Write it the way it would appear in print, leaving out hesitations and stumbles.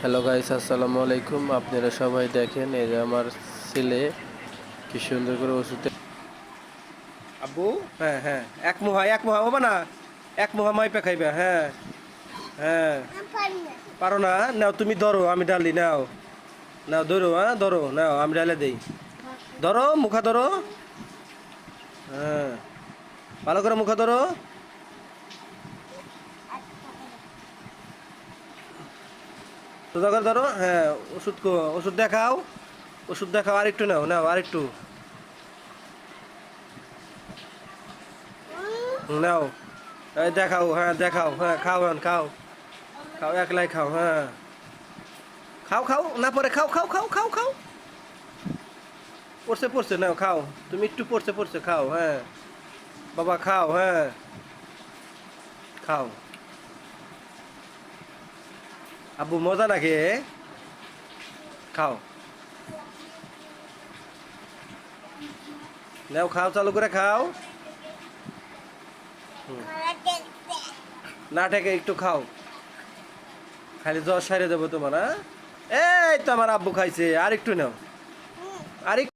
Hello guys, আসসালামু আলাইকুম। আপনারা সবাই দেখেন, এই যে আমার ছেলে কি সুন্দর করে ওষুধ। আব্বু, হ্যাঁ হ্যাঁ, এক মুহা ও না, এক মুহা মাইপা খাইবা। হ্যাঁ হ্যাঁ, পারো না? নাও তুমি ধরো, আমি ডালি। নাও নাও, ধরো, হ্যাঁ ধরো, নাও আমি ডালে দেই। ধরো, মুখা ধরো। হ্যাঁ, ভালো করে মুখা ধরো। সোজা করে ধরো। হ্যাঁ, ওষুধ দেখাও, ওষুধ দেখাও। আরেকটু নাও, নাও আরেকটু নাও। এই দেখাও, হ্যাঁ দেখাও, হ্যাঁ খাও, হ্যাঁ খাও, খাও একলাই খাও। হ্যাঁ, খাও খাও, না পরে খাও খাও খাও খাও খাও। পড়ছে পড়ছে, নাও খাও। তুমি একটু পড়ছে পড়ছে খাও। হ্যাঁ বাবা খাও। হ্যাঁ খাও। আব্বু মজা না খেয়ে খাও। নাও খাও, চালু করে খাও। না ঠেকে একটু খাও, খালি জ্বর সারিয়ে দেবো তোমার। হ্যাঁ, এই তো আমার আব্বু খাইছে, আর একটু নাও, আর